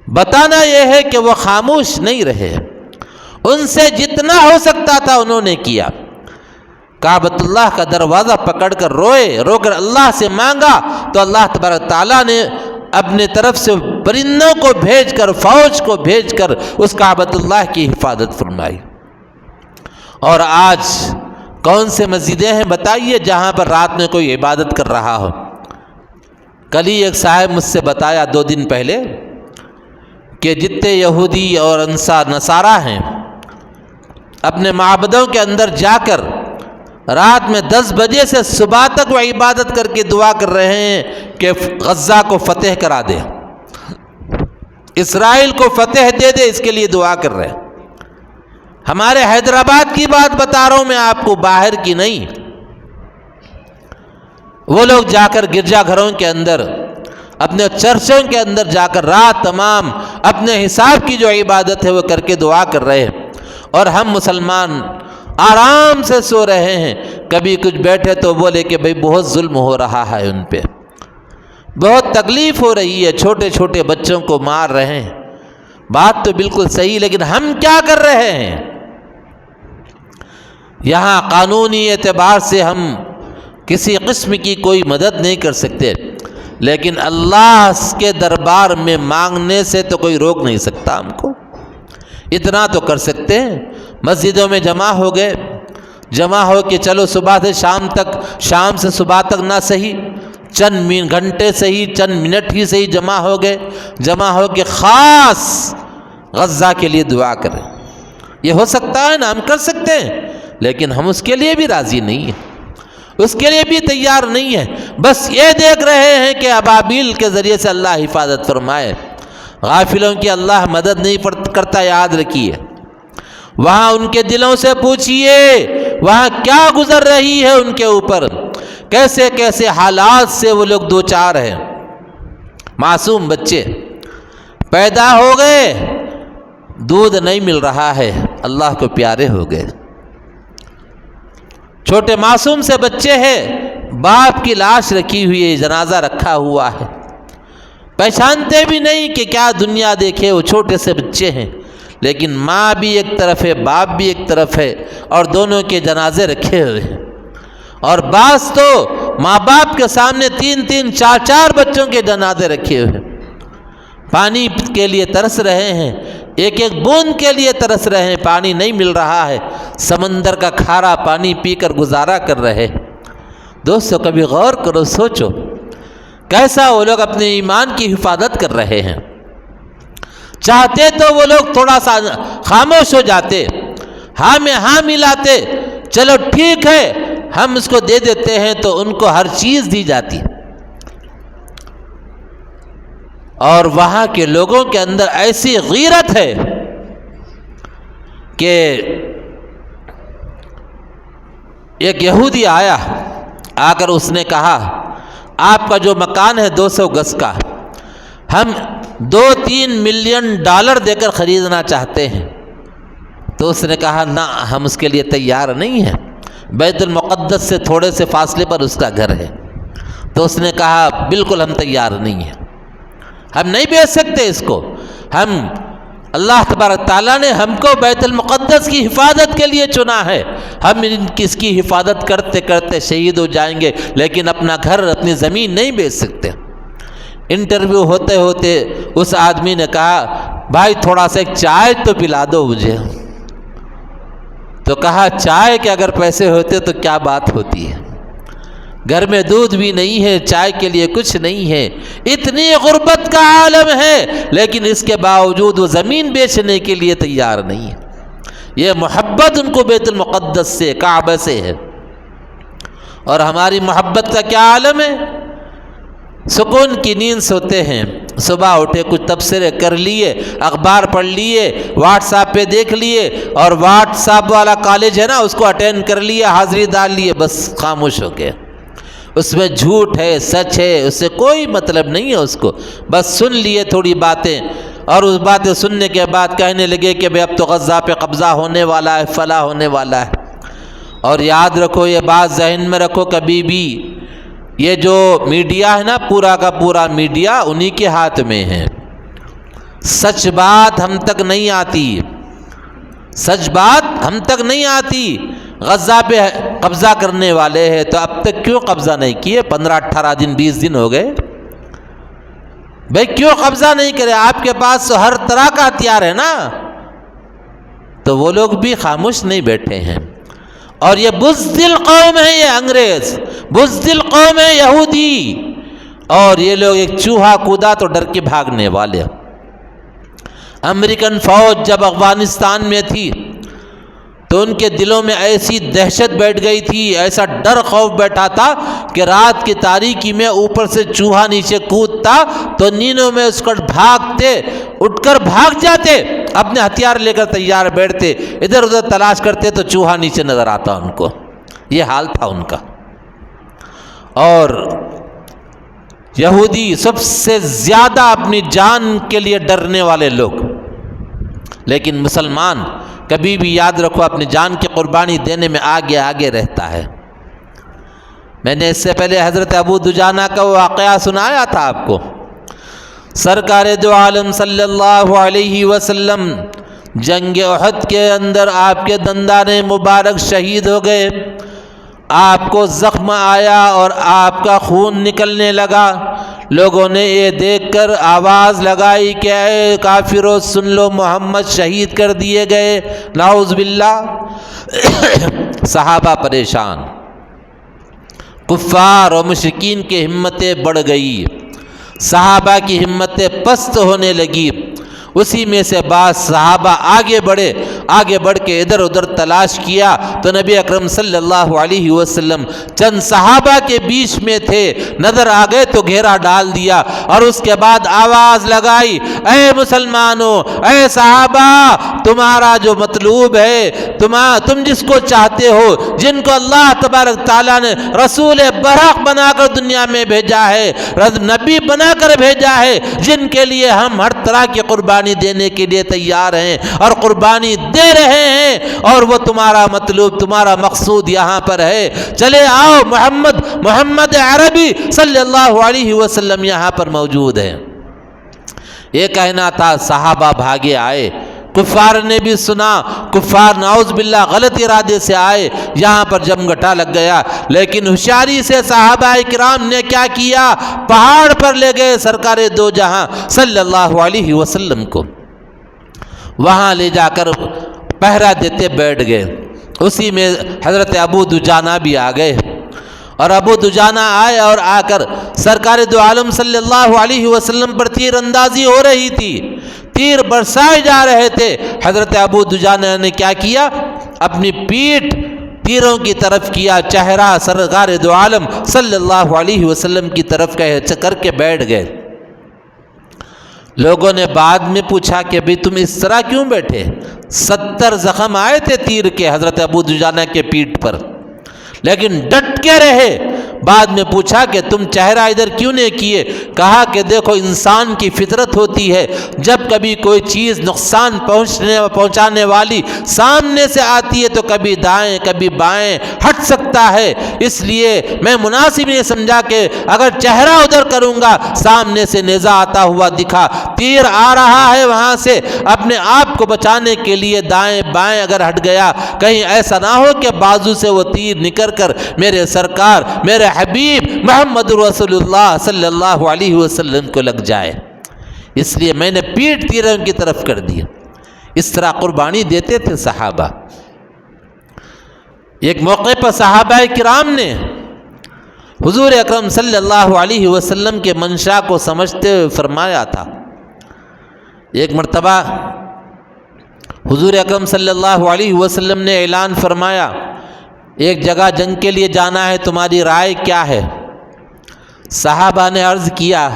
بتانا یہ ہے کہ وہ خاموش نہیں رہے، ان سے جتنا ہو سکتا تھا انہوں نے کیا۔ کعبۃ اللہ کا دروازہ پکڑ کر روئے، رو کر اللہ سے مانگا، تو اللہ تبارک تعالیٰ نے اپنے طرف سے پرندوں کو بھیج کر، فوج کو بھیج کر اس کعبۃ اللہ کی حفاظت فرمائی۔ اور آج کون سے مسجدیں ہیں بتائیے جہاں پر رات میں کوئی عبادت کر رہا ہو؟ کل ہی ایک صاحب مجھ سے بتایا 2 دن پہلے کہ جتنے یہودی اور نصارہ ہیں اپنے معبدوں کے اندر جا کر رات میں 10 بجے سے صبح تک وہ عبادت کر کے دعا کر رہے ہیں کہ غزہ کو فتح کرا دے، اسرائیل کو فتح دے دے، اس کے لیے دعا کر رہے ہیں۔ ہمارے حیدرآباد کی بات بتا رہا ہوں میں آپ کو، باہر کی نہیں۔ وہ لوگ جا کر گرجا گھروں کے اندر، اپنے چرچوں کے اندر جا کر رات تمام اپنے حساب کی جو عبادت ہے وہ کر کے دعا کر رہے ہیں، اور ہم مسلمان آرام سے سو رہے ہیں۔ کبھی کچھ بیٹھے تو بولے کہ بھئی بہت ظلم ہو رہا ہے ان پہ، بہت تکلیف ہو رہی ہے، چھوٹے چھوٹے بچوں کو مار رہے ہیں۔ بات تو بالکل صحیح، لیکن ہم کیا کر رہے ہیں؟ یہاں قانونی اعتبار سے ہم کسی قسم کی کوئی مدد نہیں کر سکتے، لیکن اللہ کے دربار میں مانگنے سے تو کوئی روک نہیں سکتا ہم کو۔ اتنا تو کر سکتے ہیں، مسجدوں میں جمع ہو گئے، جمع ہو کے چلو صبح سے شام تک، شام سے صبح تک نہ صحیح، چند گھنٹے صحیح، چند منٹ ہی صحیح جمع ہو گئے، جمع ہو کے خاص غزہ کے لیے دعا کریں۔ یہ ہو سکتا ہے نا، ہم کر سکتے ہیں، لیکن ہم اس کے لیے بھی راضی نہیں ہیں، اس کے لیے بھی تیار نہیں ہیں۔ بس یہ دیکھ رہے ہیں کہ ابابیل کے ذریعے سے اللہ حفاظت فرمائے۔ غافلوں کی اللہ مدد نہیں کرتا، یاد رکھیے۔ وہاں ان کے دلوں سے پوچھئے وہاں کیا گزر رہی ہے ان کے اوپر، کیسے کیسے حالات سے وہ لوگ دوچار ہیں۔ معصوم بچے پیدا ہو گئے، دودھ نہیں مل رہا ہے، اللہ کو پیارے ہو گئے۔ چھوٹے معصوم سے بچے ہیں، باپ کی لاش رکھی ہوئی ہے، جنازہ رکھا ہوا ہے، پہچانتے بھی نہیں کہ کیا دنیا دیکھے، وہ چھوٹے سے بچے ہیں، لیکن ماں بھی ایک طرف ہے، باپ بھی ایک طرف ہے، اور دونوں کے جنازے رکھے ہوئے ہیں۔ اور بعض تو ماں باپ کے سامنے 3-3 4-4 بچوں کے جنازے رکھے ہوئے ہیں، پانی کے لیے ترس رہے ہیں، ایک ایک بوند کے لیے ترس رہے ہیں، پانی نہیں مل رہا ہے، سمندر کا کھارا پانی پی کر گزارا کر رہے۔ دوستو کبھی غور کرو، سوچو کیسا وہ لوگ اپنے ایمان کی حفاظت کر رہے ہیں۔ چاہتے تو وہ لوگ تھوڑا سا خاموش ہو جاتے، ہاں میں ہاں ملاتے، چلو ٹھیک ہے ہم اس کو دے دیتے ہیں، تو ان کو ہر چیز دی جاتی۔ اور وہاں کے لوگوں کے اندر ایسی غیرت ہے کہ ایک یہودی آیا، آ کر اس نے کہا آپ کا جو مکان ہے 200 گز کا، ہم 2-3 ملین ڈالر دے کر خریدنا چاہتے ہیں۔ تو اس نے کہا نہ، ہم اس کے لیے تیار نہیں ہیں، بیت المقدس سے تھوڑے سے فاصلے پر اس کا گھر ہے۔ تو اس نے کہا بالکل ہم تیار نہیں ہیں، ہم نہیں بیچ سکتے اس کو، ہم اللہ تبارک تعالیٰ نے ہم کو بیت المقدس کی حفاظت کے لیے چنا ہے، ہم اس کی حفاظت کرتے کرتے شہید ہو جائیں گے، لیکن اپنا گھر اپنی زمین نہیں بیچ سکتے۔ انٹرویو ہوتے ہوتے اس آدمی نے کہا بھائی تھوڑا سا ایک چائے تو پلا دو مجھے۔ تو کہا چائے کے اگر پیسے ہوتے تو کیا بات ہوتی ہے، گھر میں دودھ بھی نہیں ہے، چائے کے لیے کچھ نہیں ہے، اتنی غربت کا عالم ہے، لیکن اس کے باوجود وہ زمین بیچنے کے لیے تیار نہیں ہے۔ یہ محبت ان کو بیت المقدس سے، کعبہ سے ہے۔ اور ہماری محبت کا کیا عالم ہے، سکون کی نیند سوتے ہیں، صبح اٹھے کچھ تبصرے کر لیے، اخبار پڑھ لیے، واٹس ایپ پہ دیکھ لیے، اور واٹس ایپ والا کالج ہے نا اس کو اٹینڈ کر لیا، حاضری ڈال لیے، بس خاموش ہو گئے۔ اس میں جھوٹ ہے سچ ہے اس سے کوئی مطلب نہیں ہے، اس کو بس سن لیے تھوڑی باتیں، اور اس باتیں سننے کے بعد کہنے لگے کہ بھئی اب تو غزہ پہ قبضہ ہونے والا ہے، فلاں ہونے والا ہے۔ اور یاد رکھو، یہ بات ذہن میں رکھو، کبھی بھی یہ جو میڈیا ہے نا، پورا کا پورا میڈیا انہی کے ہاتھ میں ہے، سچ بات ہم تک نہیں آتی، سچ بات ہم تک نہیں آتی۔ غزہ پہ قبضہ کرنے والے ہیں تو اب تک کیوں قبضہ نہیں کیے؟ 15-18 دن 20 دن ہو گئے، بھئی کیوں قبضہ نہیں کرے؟ آپ کے پاس تو ہر طرح کا ہتھیار ہے نا۔ تو وہ لوگ بھی خاموش نہیں بیٹھے ہیں، اور یہ بزدل قوم ہے، یہ انگریز بزدل قوم ہے، یہودی، اور یہ لوگ ایک چوہا کودا تو ڈر کے بھاگنے والے۔ امریکن فوج جب افغانستان میں تھی تو ان کے دلوں میں ایسی دہشت بیٹھ گئی تھی، ایسا ڈر خوف بیٹھا تھا کہ رات کی تاریکی میں اوپر سے چوہا نیچے کودتا تو نیندوں میں اس کو بھاگتے، اٹھ کر بھاگ جاتے، اپنے ہتھیار لے کر تیار بیٹھتے، ادھر ادھر تلاش کرتے تو چوہا نیچے نظر آتا ان کو۔ یہ حال تھا ان کا۔ اور یہودی سب سے زیادہ اپنی جان کے لیے ڈرنے والے لوگ، لیکن مسلمان کبھی بھی یاد رکھو اپنی جان کی قربانی دینے میں آگے آگے رہتا ہے۔ میں نے اس سے پہلے حضرت ابو دجانہ کا واقعہ سنایا تھا آپ کو۔ سرکار دو عالم صلی اللہ علیہ وسلم جنگ احد کے اندر آپ کے دندان مبارک شہید ہو گئے، آپ کو زخم آیا اور آپ کا خون نکلنے لگا۔ لوگوں نے یہ دیکھ کر آواز لگائی کہ اے کافرو سن لو، محمد شہید کر دیے گئے، نعوذ باللہ۔ صحابہ پریشان، کفار اور مشرکین کی ہمتیں بڑھ گئی، صحابہ کی ہمتیں پست ہونے لگی۔ اسی میں سے بعض صحابہ آگے بڑھے آگے بڑھ کے ادھر ادھر تلاش کیا تو نبی اکرم صلی اللہ علیہ وسلم چند صحابہ کے بیچ میں تھے، نظر آ گئے تو گھیرا ڈال دیا، اور اس کے بعد آواز لگائی، اے مسلمانوں، اے صحابہ، تمہارا جو مطلوب ہے، تم جس کو چاہتے ہو، جن کو اللہ تبارک تعالیٰ نے رسول برحق بنا کر دنیا میں بھیجا ہے، نبی بنا کر بھیجا ہے، جن کے لیے ہم ہر طرح کی قربانی دینے کے لیے تیار ہیں اور قربانی دے رہے ہیں، اور وہ تمہارا مطلوب، تمہارا مقصود یہاں پر ہے، چلے آؤ، محمد عربی صلی اللہ علیہ وسلم یہاں پر موجود ہیں۔ یہ کہنا تھا، صحابہ بھاگے آئے، کفار نے بھی سنا، کفار نعوذ باللہ غلط ارادے سے آئے، یہاں پر جمگٹا لگ گیا، لیکن ہوشیاری سے صحابہ کرام نے کیا کیا، پہاڑ پر لے گئے سرکار دو جہاں صلی اللہ علیہ وسلم کو، وہاں لے جا کر پہرا دیتے بیٹھ گئے۔ اسی میں حضرت ابو دجانہ بھی آ گئے، اور ابو دجانہ آئے اور آ کر سرکار دو عالم صلی اللہ علیہ وسلم پر تیر اندازی ہو رہی تھی، تیر برسائے جا رہے تھے۔ حضرت ابو دجانہ نے کیا کیا، اپنی پیٹھ تیروں کی طرف کیا، چہرہ سرکار دو عالم صلی اللہ علیہ وسلم کی طرف کر کے بیٹھ گئے۔ لوگوں نے بعد میں پوچھا کہ بھئی تم اس طرح کیوں بیٹھے؟ 70 زخم آئے تھے تیر کے حضرت ابو دجانہ کے پیٹھ پر، لیکن ڈٹ کے رہے۔ بعد میں پوچھا کہ تم چہرہ ادھر کیوں نہیں کیے؟ کہا کہ دیکھو، انسان کی فطرت ہوتی ہے، جب کبھی کوئی چیز نقصان پہنچانے والی سامنے سے آتی ہے تو کبھی دائیں کبھی بائیں ہٹ سکتا ہے، اس لیے میں مناسب یہ سمجھا کہ اگر چہرہ ادھر کروں گا، سامنے سے نیزہ آتا ہوا دکھا، تیر آ رہا ہے وہاں سے، اپنے آپ کو بچانے کے لیے دائیں بائیں اگر ہٹ گیا، کہیں ایسا نہ ہو کہ بازو سے وہ تیر نکل کر میرے سرکار، میرے حبیب محمد رسول اللہ صلی اللہ علیہ وسلم کو لگ جائے، اس لیے میں نے پیٹھ تیروں کی طرف کر دیا۔ اس طرح قربانی دیتے تھے صحابہ۔ ایک موقع پر صحابہ کرام نے حضور اکرم صلی اللہ علیہ وسلم کے منشا کو سمجھتے ہوئے فرمایا تھا۔ ایک مرتبہ حضور اکرم صلی اللہ علیہ وسلم نے اعلان فرمایا، ایک جگہ جنگ کے لیے جانا ہے، تمہاری رائے کیا ہے؟ صحابہ نے عرض کیا،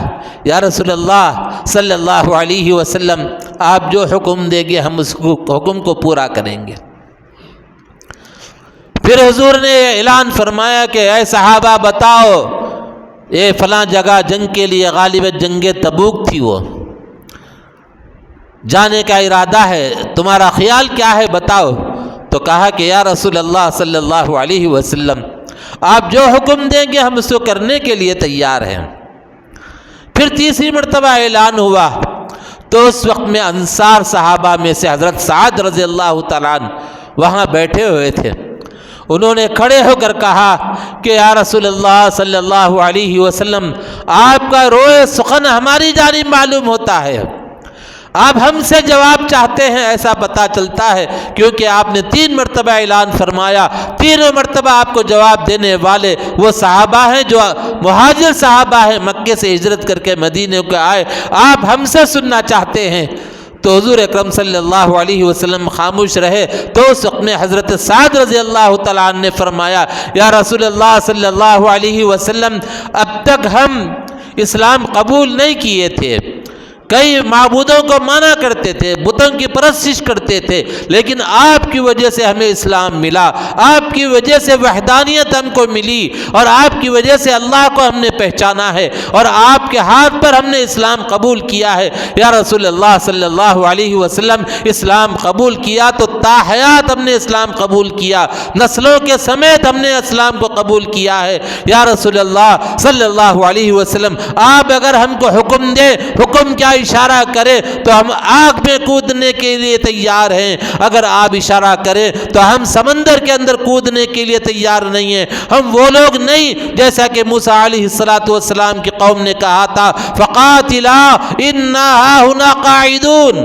یا رسول اللہ صلی اللہ علیہ وسلم، آپ جو حکم دیں گے ہم اس حکم کو پورا کریں گے۔ پھر حضور نے اعلان فرمایا کہ اے صحابہ بتاؤ، یہ فلاں جگہ جنگ کے لیے غالب جنگ تبوک تھی، وہ جانے کا ارادہ ہے، تمہارا خیال کیا ہے بتاؤ؟ تو کہا کہ یا رسول اللہ صلی اللہ علیہ وسلم، آپ جو حکم دیں گے ہم اس کو کرنے کے لیے تیار ہیں۔ پھر تیسری مرتبہ اعلان ہوا تو اس وقت میں انصار صحابہ میں سے حضرت سعد رضی اللہ تعالیٰ عنہ وہاں بیٹھے ہوئے تھے۔ انہوں نے کھڑے ہو کر کہا کہ یا رسول اللہ صلی اللہ علیہ وسلم، آپ کا روئے سخن ہماری جانب معلوم ہوتا ہے، آپ ہم سے جواب چاہتے ہیں، ایسا پتہ چلتا ہے، کیونکہ آپ نے 3 مرتبہ اعلان فرمایا، 3 مرتبہ آپ کو جواب دینے والے وہ صحابہ ہیں جو مہاجر صحابہ ہیں، مکے سے ہجرت کر کے مدینے کو آئے، آپ ہم سے سننا چاہتے ہیں۔ تو حضور اکرم صلی اللہ علیہ وسلم خاموش رہے۔ تو اس وقت میں حضرت سعد رضی اللہ تعالیٰ عنہ نے فرمایا، یا رسول اللہ صلی اللہ علیہ وسلم، اب تک ہم اسلام قبول نہیں کیے تھے، کئی معبودوں کو مانا کرتے تھے، بتوں کی پرستش کرتے تھے، لیکن آپ کی وجہ سے ہمیں اسلام ملا، آپ کی وجہ سے وحدانیت ہم کو ملی، اور آپ کی وجہ سے اللہ کو ہم نے پہچانا ہے، اور آپ کے ہاتھ پر ہم نے اسلام قبول کیا ہے۔ یا رسول اللہ صلی اللہ علیہ وسلم، اسلام قبول کیا تو تا حیات ہم نے اسلام قبول کیا، نسلوں کے سمیت ہم نے اسلام کو قبول کیا ہے۔ یا رسول اللہ صلی اللہ علیہ وسلم، آپ اگر ہم کو حکم دیں، حکم کیا اشارہ کرے تو ہم آگ میں کودنے کے لیے تیار ہیں، اگر آپ اشارہ کریں تو ہم سمندر کے اندر کودنے کے لیے تیار نہیں ہیں۔ ہم وہ لوگ نہیں جیسا کہ موسیٰ علیہ السلام کی قوم نے کہا تھا، فَقَاتِلَا إِنَّا هَاهُنَا قَاعِدُونَ،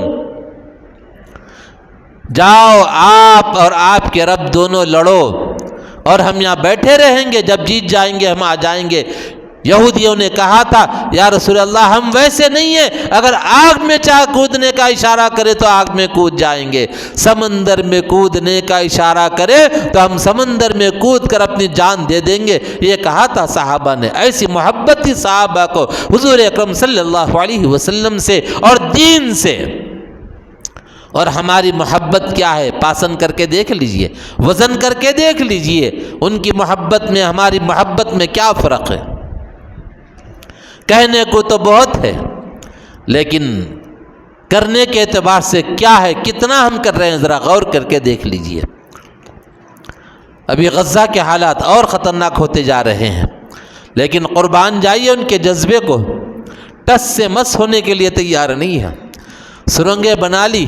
جاؤ آپ اور آپ کے رب دونوں لڑو، اور ہم یہاں بیٹھے رہیں گے، جب جیت جائیں گے ہم آ جائیں گے۔ یہودیوں نے کہا تھا یا رسول اللہ ہم ویسے نہیں ہیں، اگر آگ میں چاہ کودنے کا اشارہ کرے تو آگ میں کود جائیں گے، سمندر میں کودنے کا اشارہ کرے تو ہم سمندر میں کود کر اپنی جان دے دیں گے، یہ کہا تھا صحابہ نے۔ ایسی محبت تھی صحابہ کو حضور اکرم صلی اللہ علیہ وسلم سے اور دین سے۔ اور ہماری محبت کیا ہے، پاسن کر کے دیکھ لیجئے، وزن کر کے دیکھ لیجئے، ان کی محبت میں ہماری محبت میں کیا فرق ہے۔ کہنے کو تو بہت ہے لیکن کرنے کے اعتبار سے کیا ہے، کتنا ہم کر رہے ہیں، ذرا غور کر کے دیکھ لیجئے۔ ابھی غزہ کے حالات اور خطرناک ہوتے جا رہے ہیں، لیکن قربان جائیے ان کے جذبے کو، ٹس سے مس ہونے کے لیے تیار نہیں ہے، سرنگیں بنا لی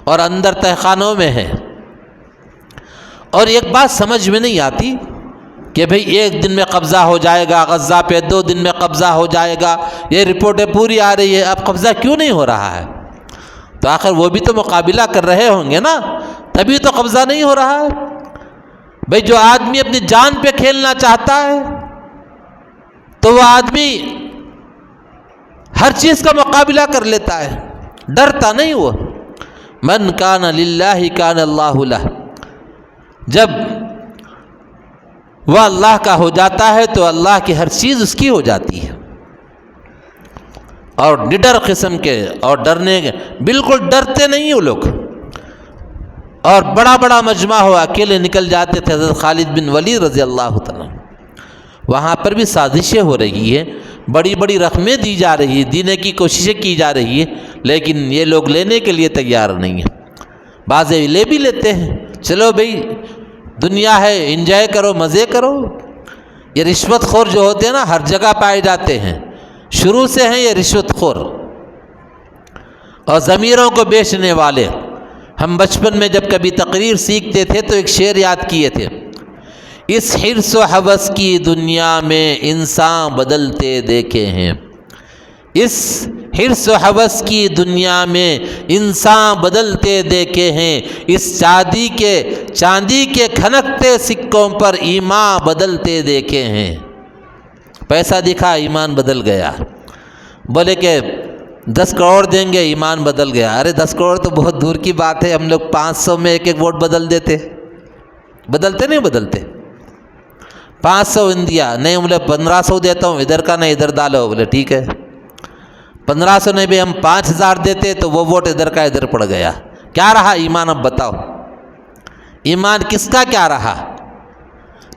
اور اندر تہخانوں میں ہے۔ اور ایک بات سمجھ میں نہیں آتی کہ بھئی ایک دن میں قبضہ ہو جائے گا غزہ پہ، 2 دن میں قبضہ ہو جائے گا، یہ رپورٹیں پوری آ رہی ہے، اب قبضہ کیوں نہیں ہو رہا ہے؟ تو آخر وہ بھی تو مقابلہ کر رہے ہوں گے نا، تبھی تو قبضہ نہیں ہو رہا ہے۔ بھئی جو آدمی اپنی جان پہ کھیلنا چاہتا ہے تو وہ آدمی ہر چیز کا مقابلہ کر لیتا ہے، ڈرتا نہیں وہ۔ من کان للہ کان اللہ لہ، جب وہ اللہ کا ہو جاتا ہے تو اللہ کی ہر چیز اس کی ہو جاتی ہے۔ اور نڈر قسم کے اور ڈرنے کے، بالکل ڈرتے نہیں وہ لوگ۔ اور بڑا بڑا مجمع ہو، اکیلے نکل جاتے تھے حضرت خالد بن ولید رضی اللہ تعالیٰ۔ وہاں پر بھی سازشیں ہو رہی ہیں، بڑی بڑی رقمیں دی جا رہی ہیں، دینے کی کوششیں کی جا رہی ہیں، لیکن یہ لوگ لینے کے لیے تیار نہیں ہیں۔ بعض لے بھی لیتے ہیں، چلو بھئی دنیا ہے، انجوائے کرو، مزے کرو۔ یہ رشوت خور جو ہوتے ہیں نا ہر جگہ پائے جاتے ہیں، شروع سے ہیں یہ رشوت خور اور ضمیروں کو بیچنے والے۔ ہم بچپن میں جب کبھی تقریر سیکھتے تھے تو ایک شعر یاد کیے تھے، اس حرص و ہوس کی دنیا میں انسان بدلتے دیکھے ہیں، اس حرص و ہوس کی دنیا میں انسان بدلتے دیکھے ہیں، اس چاندی کے کھنکتے سکوں پر ایمان بدلتے دیکھے ہیں۔ پیسہ دکھا ایمان بدل گیا، بولے کہ 10 کروڑ دیں گے ایمان بدل گیا۔ ارے 10 کروڑ تو بہت دور کی بات ہے، ہم لوگ 500 میں ایک ووٹ بدل دیتے، بدلتے نہیں بدلتے۔ 500 انڈیا نہیں، بولے 1500 دیتا ہوں، ادھر کا نہیں ادھر ڈالو، بولے ٹھیک ہے۔ 1500 نہیں بھی ہم 5000 دیتے تو وہ ووٹ ادھر کا ادھر پڑ گیا۔ کیا رہا ایمان؟ اب بتاؤ ایمان کس کا کیا رہا؟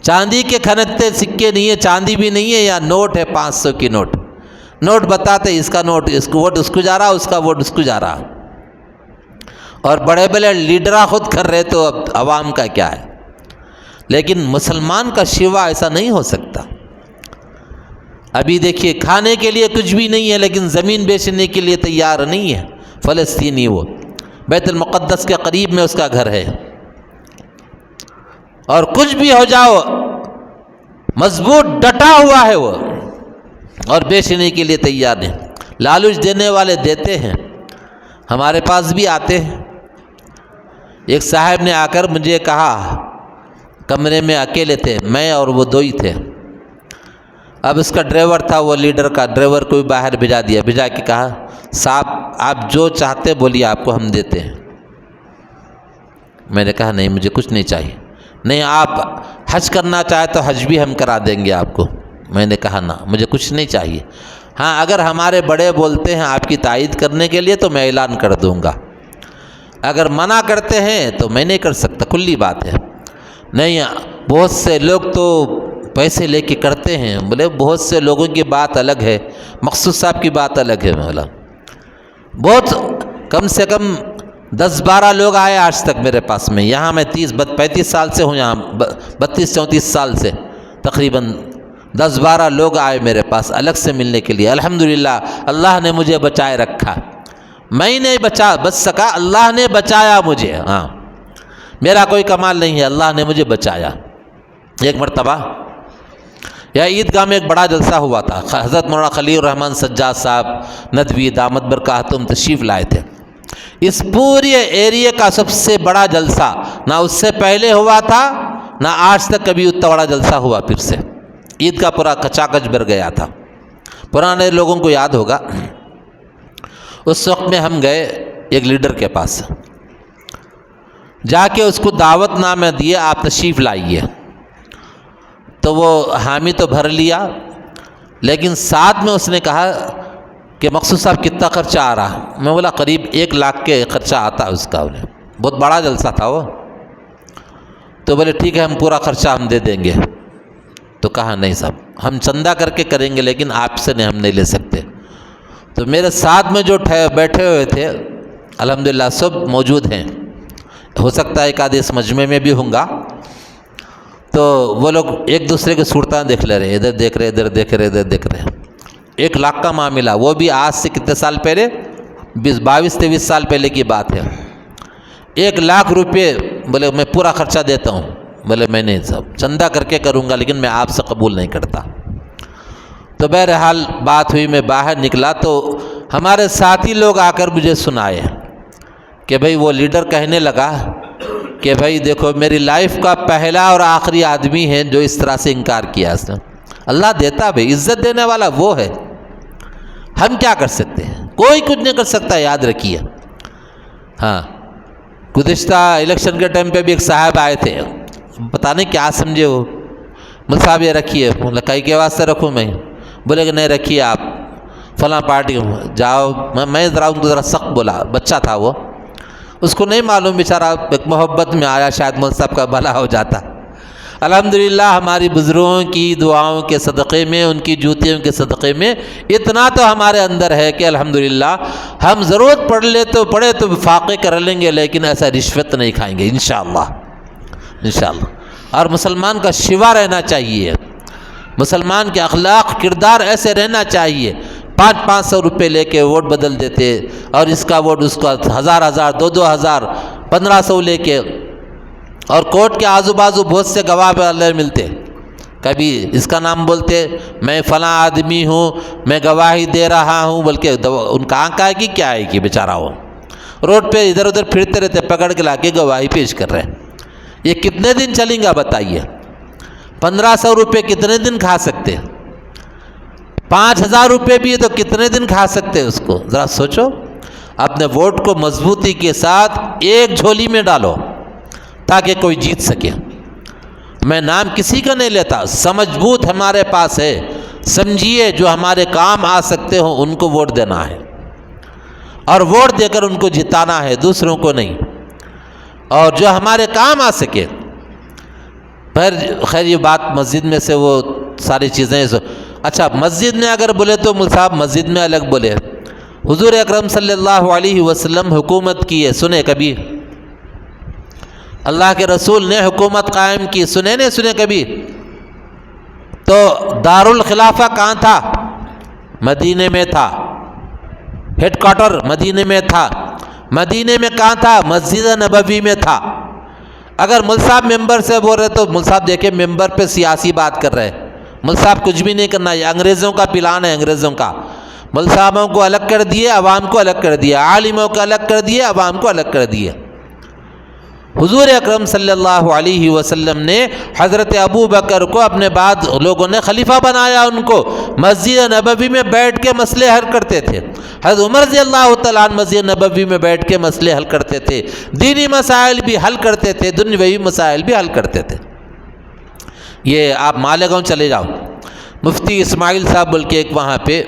چاندی کے کھنکتے سکے نہیں ہے، چاندی بھی نہیں ہے، یا نوٹ ہے 500 کی نوٹ بتاتے اس کا نوٹ، اس کو ووٹ اس کو جا رہا، اس کا ووٹ اس کو جا رہا، اور بڑے بڑے لیڈرہ خود کر رہے، تو اب عوام کا کیا ہے؟ لیکن مسلمان کا شیوا ایسا نہیں ہو سکتا۔ ابھی دیکھیے کھانے کے لیے کچھ بھی نہیں ہے لیکن زمین بیچنے کے لیے تیار نہیں ہے، فلسطینی وہ بیت المقدس کے قریب میں اس کا گھر ہے، اور کچھ بھی ہو جاؤ مضبوط ڈٹا ہوا ہے وہ، اور بیچنے کے لیے تیار نہیں۔ لالچ دینے والے دیتے ہیں، ہمارے پاس بھی آتے ہیں۔ ایک صاحب نے آ کر مجھے کہا، کمرے میں اکیلے تھے، میں اور وہ 2 ہی تھے، اب اس کا ڈرائیور تھا، وہ لیڈر کا ڈرائیور کو بھی باہر بھیجا کے کہا صاحب آپ جو چاہتے بولیے، آپ کو ہم دیتے ہیں۔ میں نے کہا نہیں مجھے کچھ نہیں چاہیے۔ نہیں آپ حج کرنا چاہے تو حج بھی ہم کرا دیں گے آپ کو۔ میں نے کہا نہ مجھے کچھ نہیں چاہیے، ہاں اگر ہمارے بڑے بولتے ہیں آپ کی تائید کرنے کے لیے تو میں اعلان کر دوں گا، اگر منع کرتے ہیں تو میں نہیں کر سکتا، کھلی بات ہے۔ نہیں بہت سے لوگ تو پیسے لے کے کرتے ہیں، بولے بہت سے لوگوں کی بات الگ ہے، مقصود صاحب کی بات الگ ہے، مولا بہت کم سے کم 10-12 لوگ آئے آج تک میرے پاس میں، یہاں میں 35 سال سے ہوں، یہاں 32-34 سال سے تقریباً 10-12 لوگ آئے میرے پاس الگ سے ملنے کے لیے۔ الحمدللہ اللہ نے مجھے بچائے رکھا، میں نہیں بچ سکا، اللہ نے بچایا مجھے، ہاں میرا کوئی کمال نہیں ہے، اللہ نے مجھے بچایا۔ ایک مرتبہ یا عیدگاہ میں ایک بڑا جلسہ ہوا تھا، حضرت مولانا خلیل الرحمن سجاد صاحب ندوی دامت برکاتہم تشریف لائے تھے۔ اس پورے ایریے کا سب سے بڑا جلسہ، نہ اس سے پہلے ہوا تھا نہ آج تک کبھی اتنا بڑا جلسہ ہوا پھر سے، عید کا پورا کچا کچ بھر گیا تھا. پرانے لوگوں کو یاد ہوگا اس وقت میں ہم گئے ایک لیڈر کے پاس، جا کے اس کو دعوت نامہ دیے آپ تشریف لائیے. تو وہ حامی تو بھر لیا، لیکن ساتھ میں اس نے کہا کہ مقصود صاحب کتنا خرچہ آ رہا؟ میں بولا قریب 1 لاکھ کے خرچہ آتا اس کا. انہیں بہت بڑا جلسہ تھا وہ. تو بولے ٹھیک ہے ہم پورا خرچہ ہم دے دیں گے. تو کہا نہیں صاحب ہم چندہ کر کے کریں گے لیکن آپ سے ہم نہیں لے سکتے. تو میرے ساتھ میں جو بیٹھے ہوئے تھے الحمدللہ سب موجود ہیں، ہو سکتا ہے ایک آدھے اس مجمع میں بھی ہوں گا. تو وہ لوگ ایک دوسرے کے صورتیں دیکھ لے رہے، ادھر دیکھ رہے ادھر دیکھ رہے ادھر دیکھ رہے. 1 لاکھ کا معاملہ، وہ بھی آج سے کتنے سال پہلے، 22-23 سال پہلے کی بات ہے. 1 لاکھ روپے بولے میں پورا خرچہ دیتا ہوں. بولے میں نہیں صاحب چندہ کر کے کروں گا لیکن میں آپ سے قبول نہیں کرتا. تو بہرحال بات ہوئی، میں باہر نکلا تو ہمارے ساتھی لوگ آ کر مجھے سنائے کہ بھئی وہ لیڈر کہنے لگا کہ بھئی دیکھو میری لائف کا پہلا اور آخری آدمی ہے جو اس طرح سے انکار کیا اس نے. اللہ دیتا بھئی، عزت دینے والا وہ ہے، ہم کیا کر سکتے ہیں؟ کوئی کچھ نہیں کر سکتا، یاد رکھیے. ہاں گزشتہ الیکشن کے ٹائم پہ بھی ایک صاحب آئے تھے، پتہ نہیں کیا سمجھے وہ، مل صاحب یہ رکھیے. کئی کے واسطے رکھوں میں؟ بولے کہ نہیں رکھیے آپ فلاں پارٹی جاؤ. میں ذرا سخت بولا، بچہ تھا وہ، اس کو نہیں معلوم بیچارہ، ایک محبت میں آیا شاید مول صاحب کا بھلا ہو جاتا. الحمدللہ ہماری بزرگوں کی دعاؤں کے صدقے میں، ان کی جوتیوں کے صدقے میں اتنا تو ہمارے اندر ہے کہ الحمدللہ ہم ضرورت پڑے تو فاقے کر لیں گے، لیکن ایسا رشوت نہیں کھائیں گے انشاءاللہ. اور مسلمان کا شیوا رہنا چاہیے، مسلمان کے اخلاق کردار ایسے رہنا چاہیے. 500 روپے لے کے ووٹ بدل دیتے، اور اس کا ووٹ اس کا 1000 2,000 1500 لے کے، اور کورٹ کے آزو بازو بہت سے گواہ والے ملتے، کبھی اس کا نام بولتے میں فلاں آدمی ہوں میں گواہی دے رہا ہوں، بلکہ ان کا آنکھ آئے گی کیا آئے گی، بیچارہ ہو روڈ پہ ادھر ادھر پھرتے رہتے، پکڑ کے لا کے گواہی پیش کر رہے ہیں. یہ کتنے دن چلیں گا بتائیے؟ 1500 روپے کتنے دن کھا سکتے؟ 5000 روپے بھی ہے تو کتنے دن کھا سکتے اس کو؟ ذرا سوچو. اپنے ووٹ کو مضبوطی کے ساتھ ایک جھولی میں ڈالو تاکہ کوئی جیت سکے. میں نام کسی کا نہیں لیتا، سمجھ ہمارے پاس ہے، سمجھیے جو ہمارے کام آ سکتے ہوں ان کو ووٹ دینا ہے، اور ووٹ دے کر ان کو جتانا ہے، دوسروں کو نہیں. اور جو ہمارے کام آ سکے. خیر یہ بات مسجد میں سے وہ ساری چیزیں. اچھا مسجد میں اگر بولے تو مول صاحب مسجد میں الگ بولے. حضور اکرم صلی اللہ علیہ وسلم حکومت کی ہے، سنے کبھی؟ اللہ کے رسول نے حکومت قائم کی، سنے نہیں سنے کبھی؟ تو دارالخلافہ کہاں تھا؟ مدینے میں تھا. ہیڈ کوارٹر مدینے میں تھا. مدینے میں کہاں تھا؟ مسجد نبوی میں تھا. اگر مول صاحب ممبر سے بول رہے تو مول صاحب دیکھیں ممبر پہ سیاسی بات کر رہے. مول صاحب کچھ بھی نہیں کرنا، یہ انگریزوں کا پلان ہے، انگریزوں کا. مول صاحبوں کو الگ کر دیے، عوام کو الگ کر دیا، عالموں کو الگ کر دیے، عوام کو الگ کر دیے. حضور اکرم صلی اللہ علیہ وسلم نے حضرت ابو بکر کو اپنے بعد لوگوں نے خلیفہ بنایا، ان کو مسجد نبوی میں بیٹھ کے مسئلے حل کرتے تھے. حضرت عمر رضی اللہ تعالیٰ عنہ مسجد نبوی میں بیٹھ کے مسئلے حل کرتے تھے، دینی مسائل بھی حل کرتے تھے، دنیوی مسائل بھی حل کرتے تھے. یہ آپ مالیگاؤں چلے جاؤ، مفتی اسماعیل صاحب بول کے ایک وہاں پہ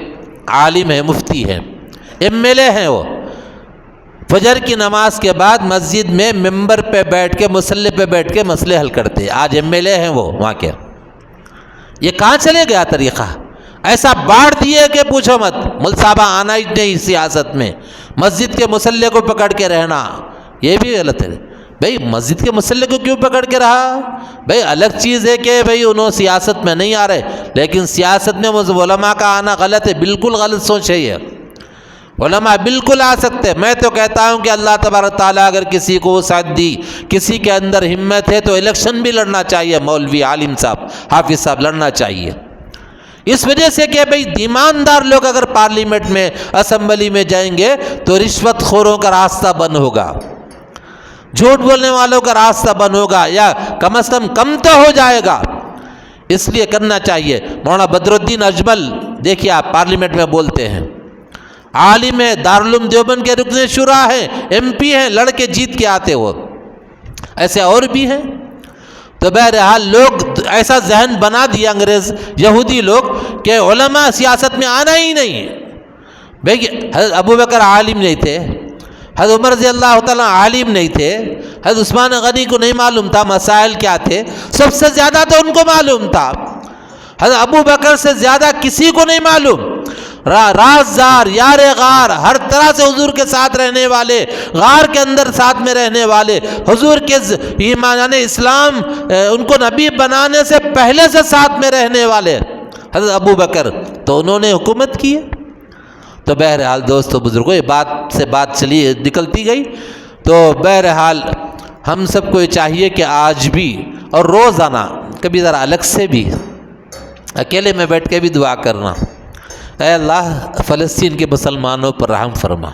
عالم ہے، مفتی ہیں، MLA ہیں، وہ فجر کی نماز کے بعد مسجد میں ممبر پہ بیٹھ کے مصلی پہ بیٹھ کے مسئلے حل کرتے. آج MLA ہیں وہ وہاں کے. یہ کہاں چلے گیا طریقہ؟ ایسا باڑ دیے کہ پوچھو مت. مول صاحبہ آنا ہی نہیں سیاست میں، مسجد کے مصلی کو پکڑ کے رہنا یہ بھی غلط ہے. بھئی مسجد کے مصلی کو کیوں پکڑ کے رہا؟ بھئی الگ چیز ہے کہ بھئی انہوں سیاست میں نہیں آ رہے، لیکن سیاست میں علماء کا آنا غلط ہے، بالکل غلط سوچ ہے. یہ علماء بالکل آ سکتے. میں تو کہتا ہوں کہ اللہ تبارک تعالیٰ اگر کسی کو وسعت دی، کسی کے اندر ہمت ہے تو الیکشن بھی لڑنا چاہیے. مولوی، عالم صاحب، حافظ صاحب لڑنا چاہیے. اس وجہ سے کہ بھئی ایماندار لوگ اگر پارلیمنٹ میں، اسمبلی میں جائیں گے تو رشوت خوروں کا راستہ بند ہوگا، جھوٹ بولنے والوں کا راستہ بند ہوگا، یا کم از کم تو ہو جائے گا. اس لیے کرنا چاہیے۔ مولانا بدر الدین اجمل دیکھیے آپ پارلیمنٹ میں بولتے ہیں، عالم ہے، دارالعلوم دیوبند کے رکن شورا ہیں، ایم پی ہیں، لڑ کے جیت کے آتے وہ، ایسے اور بھی ہیں۔ تو بہرحال لوگ ایسا ذہن بنا دیا انگریز یہودی لوگ کہ علماء سیاست میں آنا ہی نہیں۔ بھئی حضرت ابو بکر عالم نہیں تھے، حضرت عمر رضی اللہ تعالیٰ عالم نہیں تھے، حضرت عثمان غنی کو نہیں معلوم تھا مسائل کیا تھے، سب سے زیادہ تو ان کو معلوم تھا، حضرت ابو بکر سے زیادہ کسی کو نہیں معلوم۔ رازدار، یار غار، ہر طرح سے حضور کے ساتھ رہنے والے، غار کے اندر ساتھ میں رہنے والے، حضور کے ایمان اسلام ان کو نبی بنانے سے پہلے سے ساتھ میں رہنے والے حضرت ابو بکر، تو انہوں نے حکومت کی ہے۔ تو بہرحال دوستو بزرگوں، یہ بات سے بات چلی نکلتی گئی۔ تو بہرحال ہم سب کو یہ چاہیے کہ آج بھی اور روزانہ کبھی ذرا الگ سے بھی اکیلے میں بیٹھ کے بھی دعا کرنا، اے اللہ فلسطین کے مسلمانوں پر رحم فرما،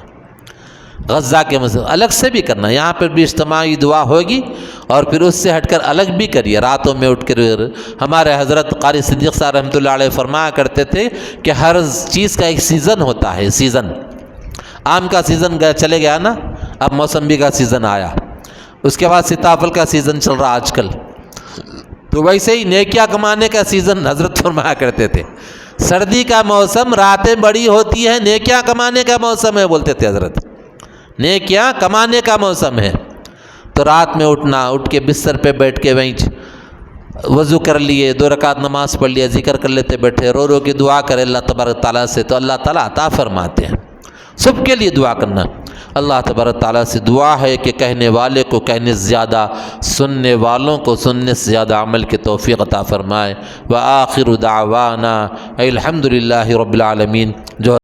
غزہ کے الگ سے بھی کرنا، یہاں پر بھی اجتماعی دعا ہوگی، اور پھر اس سے ہٹ کر الگ بھی کریے راتوں میں اٹھ کر۔ ہمارے حضرت قاری صدیق صاحب رحمۃ اللہ علیہ فرمایا کرتے تھے کہ ہر چیز کا ایک سیزن ہوتا ہے، سیزن، آم کا سیزن چلے گیا نا، اب موسمبی کا سیزن آیا، اس کے بعد سیتافل کا سیزن چل رہا آج کل، تو ویسے ہی نیکیاں کمانے کا سیزن حضرت فرمایا کرتے تھے، سردی کا موسم راتیں بڑی ہوتی ہیں، نیکیاں کمانے کا موسم ہے بولتے تھے حضرت، نیکیاں کمانے کا موسم ہے۔ تو رات میں اٹھنا، اٹھ کے بستر پہ بیٹھ کے وہیں وضو کر لیے، 2 رکعت نماز پڑھ لیے، ذکر کر لیتے بیٹھے، رو رو کے دعا کرے اللہ تبارک تعالیٰ سے، تو اللہ تعالیٰ عطا فرماتے ہیں۔ سب کے لیے دعا کرنا، اللہ تبارک تعالیٰ سے دعا ہے کہ کہنے والے کو کہنے سے زیادہ، سننے والوں کو سننے سے زیادہ عمل کی توفیق عطا فرمائے۔ وآخر دعوانا الحمد للہ رب العالمین۔ جو